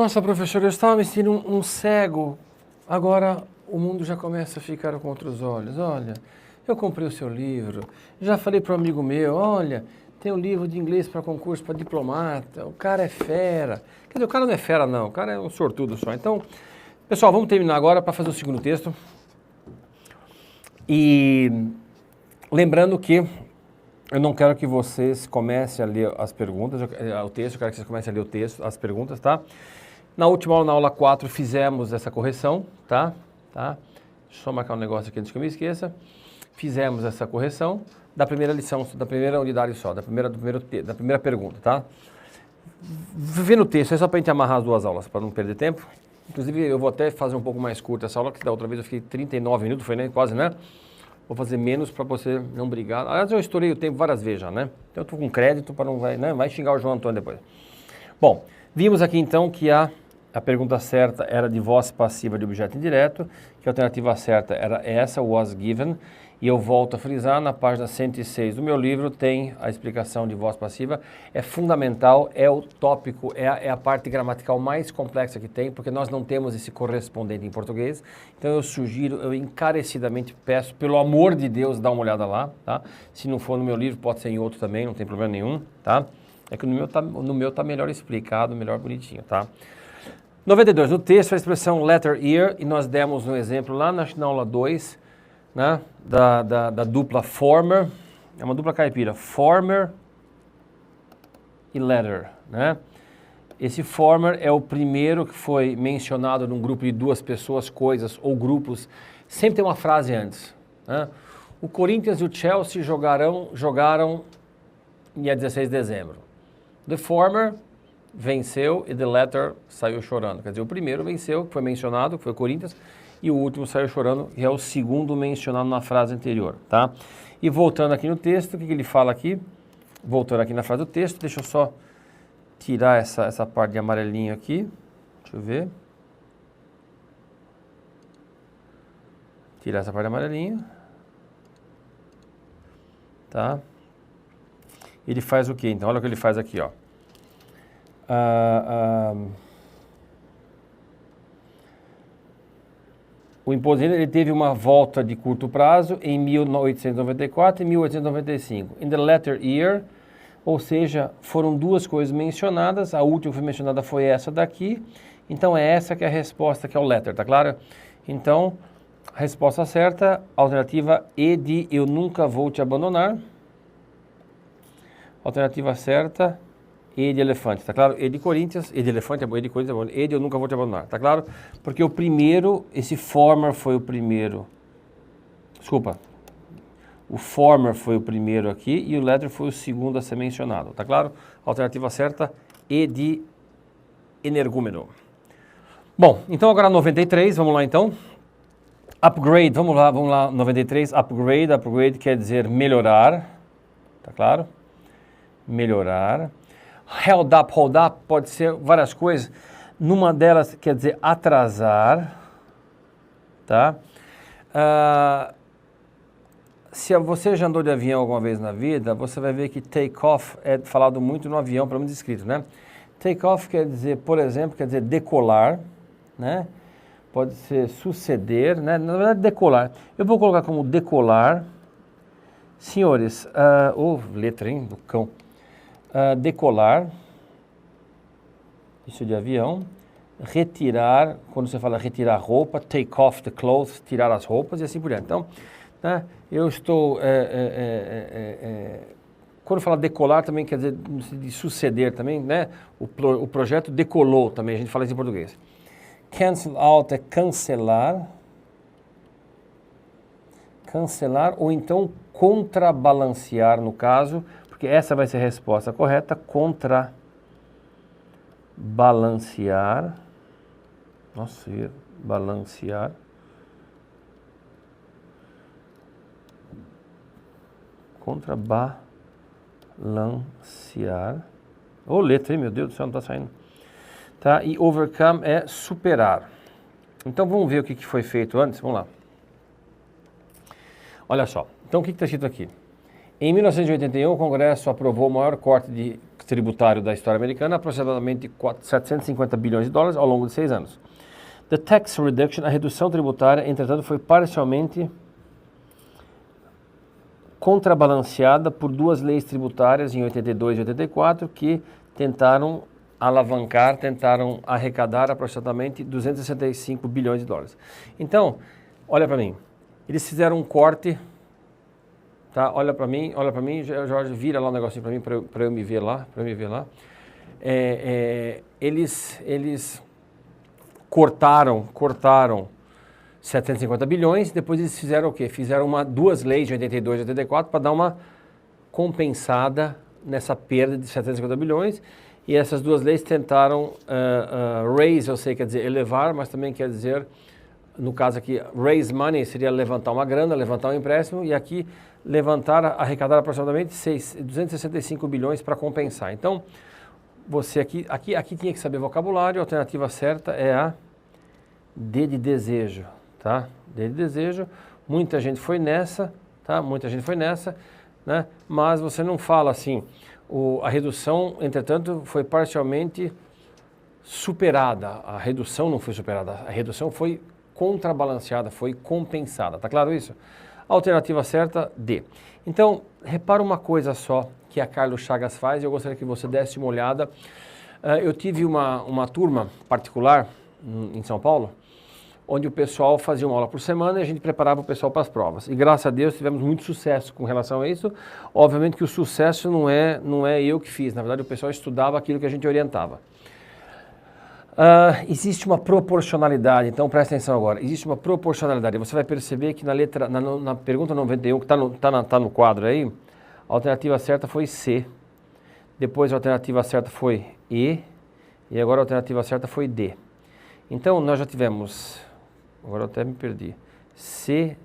Nossa, professor, eu estava me sentindo um cego. Agora o mundo já começa a ficar com outros olhos. Olha, eu comprei o seu livro, já falei para um amigo meu, olha, tem um livro de inglês para concurso, para diplomata, o cara é fera. Quer dizer, o cara não é fera não, o cara é um sortudo só. Então, pessoal, vamos terminar agora para fazer o segundo texto. E lembrando que eu não quero que vocês comecem a ler as perguntas, o texto, eu quero que vocês comecem a ler o texto, as perguntas, tá? Na última aula, na aula 4, fizemos essa correção, tá? Deixa eu só marcar um negócio aqui antes que eu me esqueça. Fizemos essa correção da primeira lição, da primeira unidade só, da primeira pergunta, tá? Vendo o texto, é só para a gente amarrar as duas aulas, para não perder tempo. Inclusive, eu vou até fazer um pouco mais curta essa aula, que da outra vez eu fiquei 39 minutos, foi, né? Quase, né? Vou fazer menos para você não brigar. Aliás, eu estourei o tempo várias vezes já, né? Então eu tô com crédito para não vai, né? Vai xingar o João Antônio depois. Bom, vimos aqui então que a pergunta certa era de voz passiva de objeto indireto, que a alternativa certa era essa, was given, e eu volto a frisar, na página 106 do meu livro tem a explicação de voz passiva, é fundamental, é o tópico, é a parte gramatical mais complexa que tem, porque nós não temos esse correspondente em português, então eu sugiro, eu encarecidamente peço, pelo amor de Deus, dá uma olhada lá, tá? Se não for no meu livro, pode ser em outro também, não tem problema nenhum, tá? É que no meu tá melhor explicado, melhor bonitinho, tá? 92, no texto a expressão letter ear, e nós demos um exemplo lá na aula 2, né, da dupla former, é uma dupla caipira, former e letter, né? Esse former é o primeiro que foi mencionado num grupo de duas pessoas, coisas ou grupos, sempre tem uma frase antes, né? O Corinthians e o Chelsea jogaram dia 16 de dezembro. The former venceu e the latter saiu chorando. Quer dizer, o primeiro venceu, que foi mencionado, que foi o Corinthians, e o último saiu chorando, que é o segundo mencionado na frase anterior, tá? E voltando aqui no texto, o que ele fala aqui? Voltando aqui na frase do texto, deixa eu só tirar essa parte de amarelinho aqui. Deixa eu ver. Tirar essa parte de amarelinho. Tá? Ele faz o quê? Então, olha o que ele faz aqui, ó. O imposto ele teve uma volta de curto prazo em 1894 e 1895. In the latter year, ou seja, foram duas coisas mencionadas, a última que foi mencionada foi essa daqui, então é essa que é a resposta, que é o letter, tá claro? Então, a resposta certa, alternativa E de eu nunca vou te abandonar. Alternativa certa, E de elefante, tá claro? E de Corinthians, E de elefante é bom, E de Corinthians é bom, E de eu nunca vou te abandonar, tá claro? Porque o primeiro, esse former foi o primeiro, desculpa, o former foi o primeiro aqui e o letter foi o segundo a ser mencionado, tá claro? Alternativa certa, E de energúmeno. Bom, então agora 93, vamos lá então. Upgrade, vamos lá, 93, upgrade quer dizer melhorar, tá claro? Melhorar. Hold up pode ser várias coisas. Numa delas quer dizer atrasar, tá? Se você já andou de avião alguma vez na vida, você vai ver que take off é falado muito no avião, pelo menos escrito, né? Take off quer dizer, por exemplo, quer dizer decolar, né? Pode ser suceder, né? Na verdade, decolar. Eu vou colocar como decolar. Senhores, letra, hein, do cão. Decolar, isso de avião, retirar, quando você fala retirar roupa, take off the clothes, tirar as roupas e assim por diante. Então, né, eu estou, quando fala decolar também quer dizer de suceder também, né, o projeto decolou também, a gente fala isso em português. Cancel out é cancelar, ou então contrabalancear no caso, porque essa vai ser a resposta correta, contrabalancear, balancear, contrabalancear, letra, hein, meu Deus do céu, não está saindo, tá? E overcome é superar. Então vamos ver o que foi feito antes, vamos lá. Olha só, então o que está escrito aqui? Em 1981, o Congresso aprovou o maior corte de tributário da história americana, aproximadamente 750 bilhões de dólares ao longo de 6 anos. The tax reduction, a redução tributária, entretanto, foi parcialmente contrabalanceada por 2 leis tributárias em 82 e 84 que tentaram alavancar, tentaram arrecadar aproximadamente 265 bilhões de dólares. Então, olha para mim, eles fizeram um corte, tá? Olha para mim, Jorge, vira lá um negocinho para mim, para eu me ver lá, Eles cortaram 750 bilhões, depois eles fizeram o quê? Fizeram 2 leis de 82 e 84 para dar uma compensada nessa perda de 750 bilhões, e essas 2 leis tentaram raise, eu sei, quer dizer elevar, mas também quer dizer, no caso aqui, raise money seria levantar uma grana, levantar um empréstimo, e aqui arrecadar aproximadamente 265 bilhões para compensar. Então, você aqui tinha que saber vocabulário, a alternativa certa é a D de desejo, tá? D de desejo, muita gente foi nessa, tá? Muita gente foi nessa, né? Mas você não fala assim, a redução, entretanto, foi parcialmente superada. A redução não foi superada, a redução foi contrabalanceada, foi compensada, tá claro isso? A alternativa certa, D. Então, repara uma coisa só que a Carlos Chagas faz, e eu gostaria que você desse uma olhada. Eu tive uma turma particular em São Paulo, onde o pessoal fazia uma aula por semana e a gente preparava o pessoal para as provas. E graças a Deus tivemos muito sucesso com relação a isso. Obviamente que o sucesso não é eu que fiz, na verdade o pessoal estudava aquilo que a gente orientava. Existe uma proporcionalidade, então presta atenção agora, existe uma proporcionalidade. Você vai perceber que na pergunta 91, que está no quadro aí, a alternativa certa foi C, depois a alternativa certa foi E, e agora a alternativa certa foi D. Então nós já tivemos, agora eu até me perdi, C,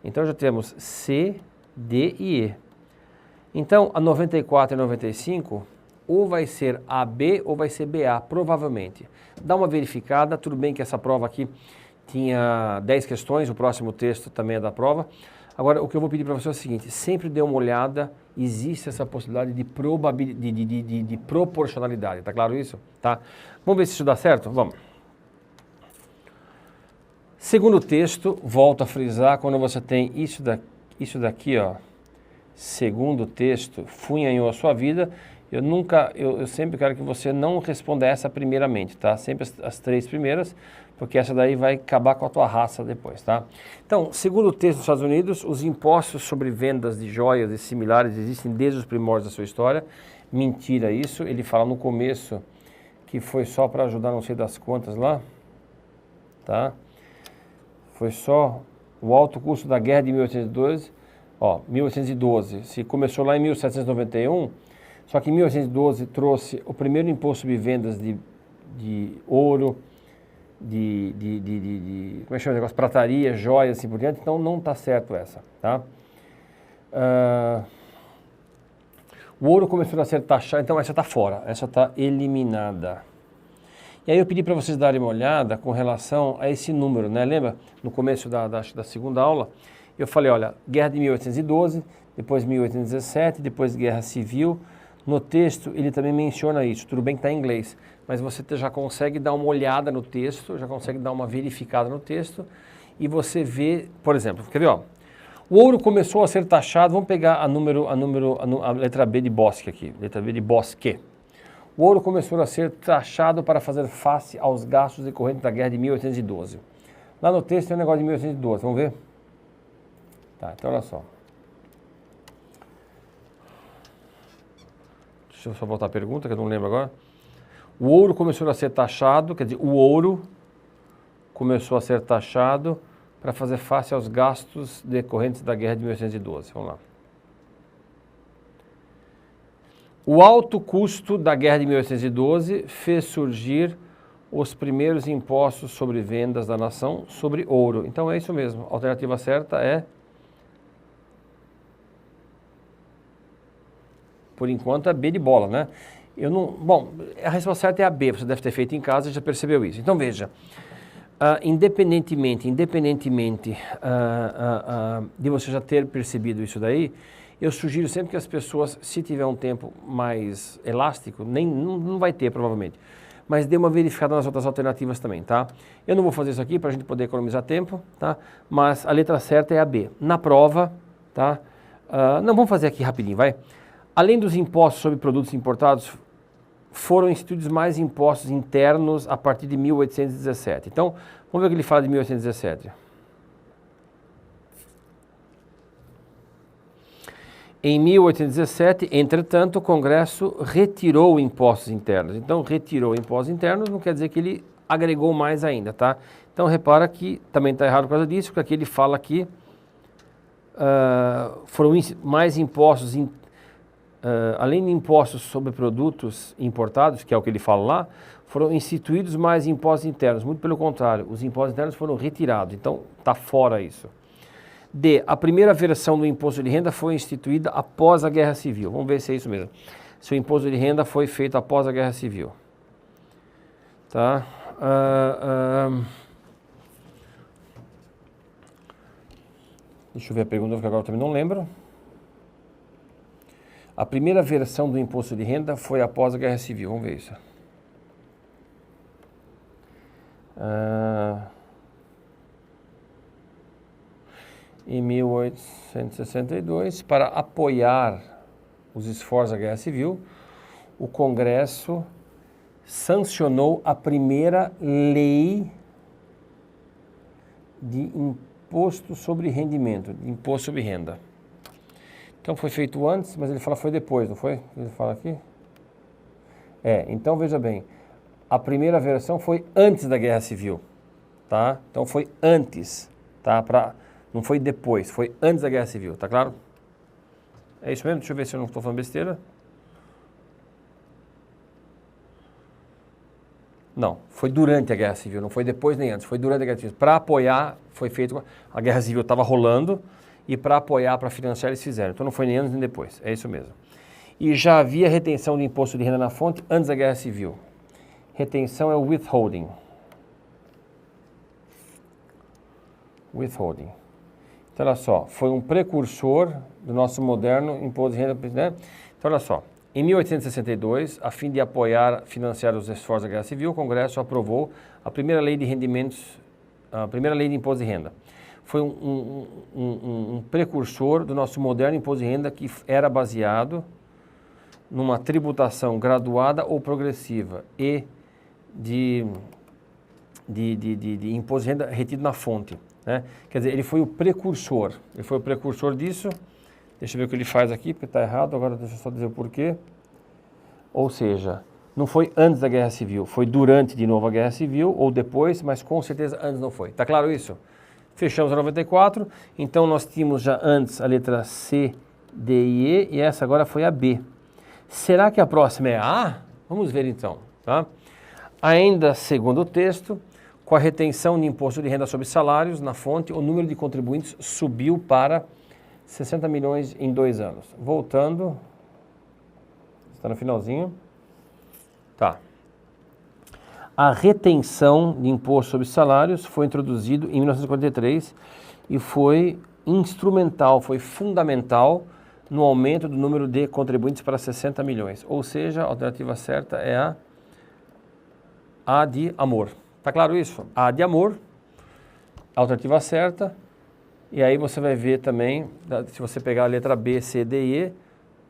então já temos C, D e E. Então a 94 e 95... ou vai ser AB ou vai ser BA, provavelmente. Dá uma verificada, tudo bem que essa prova aqui tinha 10 questões, o próximo texto também é da prova. Agora, o que eu vou pedir para você é o seguinte, sempre dê uma olhada, existe essa possibilidade de proporcionalidade, tá claro isso? Tá? Vamos ver se isso dá certo? Vamos. Segundo texto, volto a frisar, quando você tem isso daqui, ó, segundo texto, funhanhou a sua vida, eu sempre quero que você não responda essa primeiramente, tá? Sempre as 3 primeiras, porque essa daí vai acabar com a tua raça depois, tá? Então, segundo o texto dos Estados Unidos, os impostos sobre vendas de joias e similares existem desde os primórdios da sua história. Mentira isso, ele fala no começo que foi só para ajudar não sei das quantas lá, tá? Foi só o alto custo da guerra de 1812, ó, 1812, se começou lá em 1791, só que em 1812 trouxe o primeiro imposto sobre vendas de ouro, como é que chama o negócio? Prataria, joias, assim por diante, então não está certo essa, tá? O ouro começou a ser taxado, então essa está fora, essa está eliminada. E aí eu pedi para vocês darem uma olhada com relação a esse número, né? Lembra? No começo da segunda aula, eu falei, olha, guerra de 1812, depois 1817, depois guerra civil. No texto, ele também menciona isso, tudo bem que está em inglês, mas você já consegue dar uma olhada no texto, já consegue dar uma verificada no texto, e você vê, por exemplo, quer ver, ó, o ouro começou a ser taxado, vamos pegar a letra B de Bosque aqui, letra B de Bosque. O ouro começou a ser taxado para fazer face aos gastos decorrentes da guerra de 1812. Lá no texto tem um negócio de 1812, vamos ver? Tá, então olha só. Deixa eu só voltar a pergunta, que eu não lembro agora. O ouro começou a ser taxado, quer dizer, o ouro começou a ser taxado para fazer face aos gastos decorrentes da guerra de 1812. Vamos lá. O alto custo da guerra de 1812 fez surgir os primeiros impostos sobre vendas da nação sobre ouro. Então é isso mesmo. A alternativa certa é... Por enquanto é B de bola, né? Bom, a resposta certa é a B, você deve ter feito em casa e já percebeu isso. Então veja, independentemente de você já ter percebido isso daí, Eu sugiro sempre que as pessoas, se tiver um tempo mais elástico, não vai ter provavelmente, mas dê uma verificada nas outras alternativas também, tá? Eu não vou fazer isso aqui para a gente poder economizar tempo, tá? Mas a letra certa é a B. Na prova, tá? Não, vamos fazer aqui rapidinho, vai. Além dos impostos sobre produtos importados, foram instituídos mais impostos internos a partir de 1817. Então, vamos ver o que ele fala de 1817. Em 1817, entretanto, o Congresso retirou impostos internos. Então, retirou impostos internos não quer dizer que ele agregou mais ainda, tá? Então, repara que também está errado por causa disso, porque aqui ele fala que foram mais impostos, além de impostos sobre produtos importados, que é o que ele fala lá, foram instituídos mais impostos internos. Muito pelo contrário, os impostos internos foram retirados. Então, está fora isso. D. A primeira versão do imposto de renda foi instituída após a Guerra Civil. Vamos ver se é isso mesmo. Se o imposto de renda foi feito após a Guerra Civil. Tá? Deixa eu ver a pergunta, porque agora eu também não lembro. A primeira versão do imposto de renda foi após a Guerra Civil. Vamos ver isso. Em 1862, para apoiar os esforços da Guerra Civil, o Congresso sancionou a primeira lei de imposto sobre rendimento, de imposto sobre renda. Então foi feito antes, mas ele fala foi depois, não foi? Ele fala aqui? Então veja bem, a primeira versão foi antes da Guerra Civil, tá? Então foi antes, tá? Não foi depois, foi antes da Guerra Civil, tá claro? É isso mesmo? Deixa eu ver se eu não estou falando besteira. Não, foi durante a Guerra Civil, não foi depois nem antes, foi durante a Guerra Civil. Para apoiar, foi feito, a Guerra Civil estava rolando e para apoiar, para financiar, eles fizeram. Então não foi nem antes nem depois, é isso mesmo. E já havia retenção de imposto de renda na fonte antes da Guerra Civil. Retenção é o withholding. Withholding. Então, olha só, foi um precursor do nosso moderno imposto de renda, né? Então, olha só, em 1862, a fim de apoiar, financiar os esforços da Guerra Civil, o Congresso aprovou a primeira lei de rendimentos, a primeira lei de imposto de renda. Foi um precursor do nosso moderno imposto de renda que era baseado numa tributação graduada ou progressiva e de imposto de renda retido na fonte. Né? Quer dizer, ele foi o precursor disso. Deixa eu ver o que ele faz aqui, porque está errado, agora deixa eu só dizer o porquê. Ou seja, não foi antes da Guerra Civil, foi durante de novo a Guerra Civil, ou depois, mas com certeza antes não foi. Está claro isso? Fechamos a 94, então nós tínhamos já antes a letra C, D e E, e essa agora foi a B. Será que a próxima é a A? Vamos ver então, tá? Ainda segundo o texto, com a retenção de imposto de renda sobre salários na fonte, o número de contribuintes subiu para 60 milhões em 2 anos. Voltando, está no finalzinho. Tá. A retenção de imposto sobre salários foi introduzido em 1943 e foi instrumental, foi fundamental no aumento do número de contribuintes para 60 milhões. Ou seja, a alternativa certa é a de amor. Tá claro isso? A de amor, a alternativa certa, e aí você vai ver também, se você pegar a letra B, C, D e E,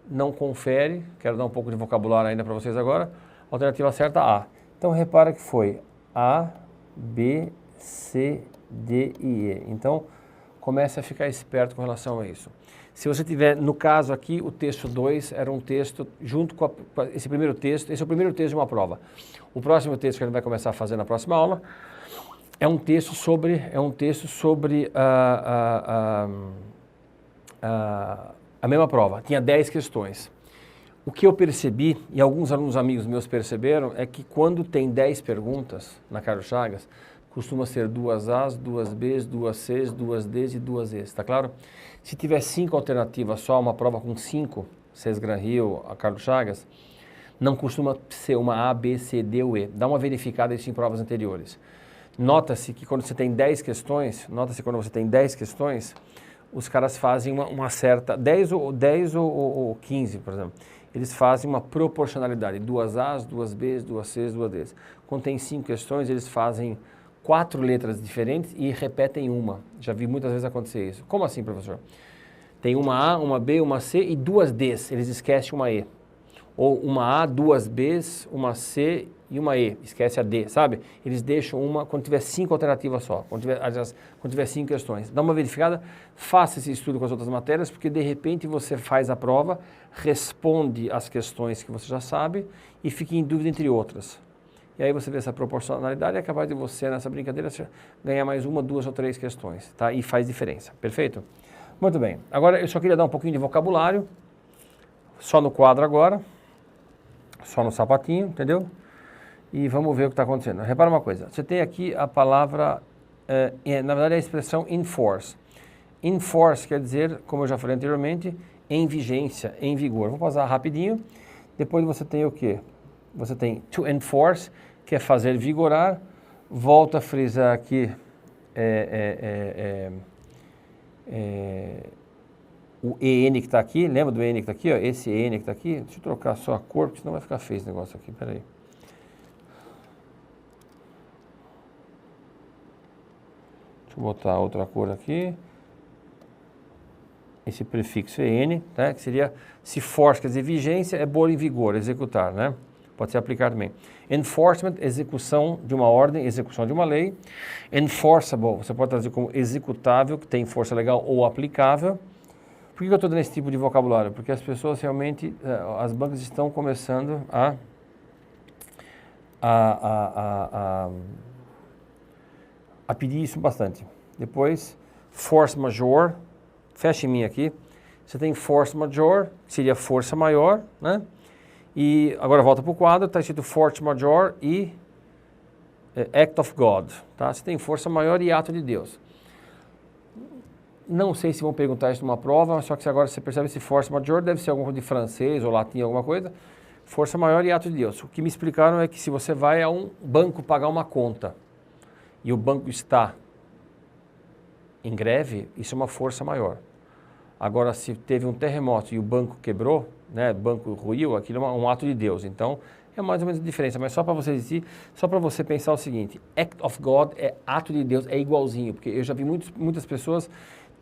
não confere, quero dar um pouco de vocabulário ainda para vocês agora, a alternativa certa A. Então repara que foi A, B, C, D e E. Então comece a ficar esperto com relação a isso. Se você tiver, no caso aqui, o texto 2 era um texto junto com esse primeiro texto, esse é o primeiro texto de uma prova. O próximo texto que a gente vai começar a fazer na próxima aula é um texto sobre a mesma prova. Tinha 10 questões. O que eu percebi, e alguns alunos amigos meus perceberam, é que quando tem 10 perguntas na Carlos Chagas, costuma ser 2 As, 2 Bs, 2 Cs, 2 Ds e 2 Es, tá claro? Se tiver 5 alternativas só, uma prova com 5, Cés Gran Rio, a Carlos Chagas, não costuma ser uma A, B, C, D ou E. Dá uma verificada isso em provas anteriores. Nota-se que quando você tem 10 questões, os caras fazem uma certa, 10 ou 15, por exemplo, eles fazem uma proporcionalidade, 2 A's, 2 B's, 2 C's, 2 D's. Quando tem 5 questões, eles fazem 4 letras diferentes e repetem uma. Já vi muitas vezes acontecer isso. Como assim, professor? Tem uma A, uma B, uma C e 2 D's, eles esquecem uma E. Ou uma A, 2 B's, uma C e uma E, esquece a D, sabe? Eles deixam uma, quando tiver 5 alternativas só, quando tiver 5 questões. Dá uma verificada, faça esse estudo com as outras matérias, porque de repente você faz a prova, responde as questões que você já sabe e fica em dúvida entre outras. E aí você vê essa proporcionalidade e é capaz de você, nessa brincadeira, ganhar mais 1, 2 ou 3 questões, tá? E faz diferença, perfeito? Muito bem, agora eu só queria dar um pouquinho de vocabulário, só no quadro agora, só no sapatinho, entendeu? E vamos ver o que está acontecendo. Repara uma coisa, você tem aqui a palavra, na verdade é a expressão in force. In force quer dizer, como eu já falei anteriormente, em vigência, em vigor. Vou passar rapidinho, depois você tem o quê? Você tem to enforce, que é fazer vigorar, volto a frisar aqui o EN que está aqui, lembra do EN que está aqui? Ó? Esse EN que está aqui, deixa eu trocar só a cor, porque senão vai ficar feio esse negócio aqui, peraí. Deixa eu botar outra cor aqui. Esse prefixo EN, né, que seria, se force, quer dizer, vigência, é pôr em vigor, executar, né? Pode ser aplicado também. Enforcement, execução de uma ordem, execução de uma lei. Enforceable, você pode traduzir como executável, que tem força legal ou aplicável. Por que eu estou dando esse tipo de vocabulário? Porque as pessoas realmente, as bancas estão começando a pedir isso bastante. Depois, force majeure, fecha em mim aqui. Você tem force majeure, que seria força maior, né? E agora volta para o quadro, está escrito force majeure e act of God, tá? Você tem força maior e ato de Deus. Não sei se vão perguntar isso numa prova, só que agora você percebe se força majeure deve ser alguma coisa de francês ou latim, alguma coisa. Força maior e ato de Deus. O que me explicaram é que se você vai a um banco pagar uma conta e o banco está em greve, isso é uma força maior. Agora, se teve um terremoto e o banco quebrou, né, o banco ruiu, aquilo é um ato de Deus. Então, é mais ou menos a diferença. Mas só para você dizer, só para você pensar o seguinte, act of God é ato de Deus, é igualzinho. Porque eu já vi muitas pessoas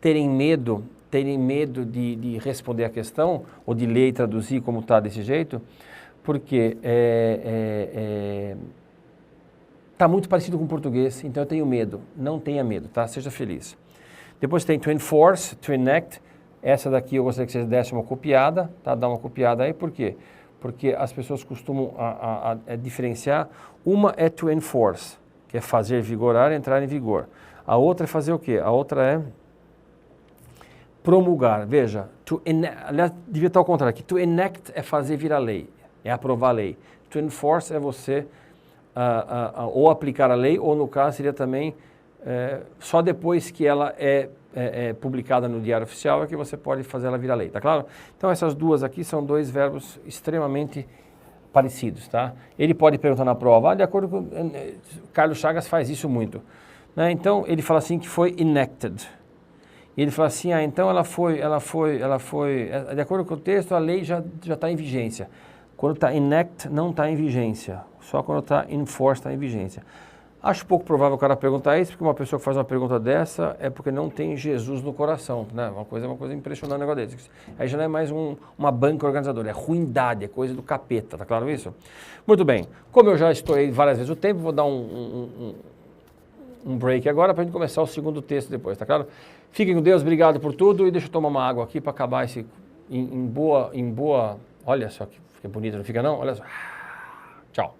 terem medo de responder a questão, ou de ler e traduzir como está desse jeito, porque está muito parecido com o português, então eu tenho medo. Não tenha medo, tá? Seja feliz. Depois tem to enforce, to enact. Essa daqui eu gostaria que você desse uma copiada, tá? Dá uma copiada aí, por quê? Porque as pessoas costumam a diferenciar. Uma é to enforce, que é fazer vigorar, entrar em vigor. A outra é fazer o quê? A outra é promulgar. Veja, aliás, devia estar ao contrário aqui. To enact é fazer virar lei, é aprovar a lei. To enforce é você ou aplicar a lei, ou no caso seria também só depois que ela é publicada no Diário Oficial é que você pode fazer ela virar lei, tá claro? Então essas duas aqui são dois verbos extremamente parecidos, tá? Ele pode perguntar na prova, de acordo com... Carlos Chagas faz isso muito, né? Então ele fala assim que foi enacted. E ele fala assim, então ela foi, de acordo com o texto, a lei já está em vigência. Quando está enact, não está em vigência. Só quando está in force está em vigência. Acho pouco provável o cara perguntar isso, porque uma pessoa que faz uma pergunta dessa é porque não tem Jesus no coração, né? Uma coisa impressionante um negócio desse. Aí já não é mais uma banca organizadora, é ruindade, é coisa do capeta, tá claro isso? Muito bem, como eu já estourei várias vezes o tempo, vou dar um break agora para a gente começar o segundo texto depois, tá claro? Fiquem com Deus, obrigado por tudo e deixa eu tomar uma água aqui para acabar esse em boa, olha só que fica bonito, não fica não? Olha só, tchau.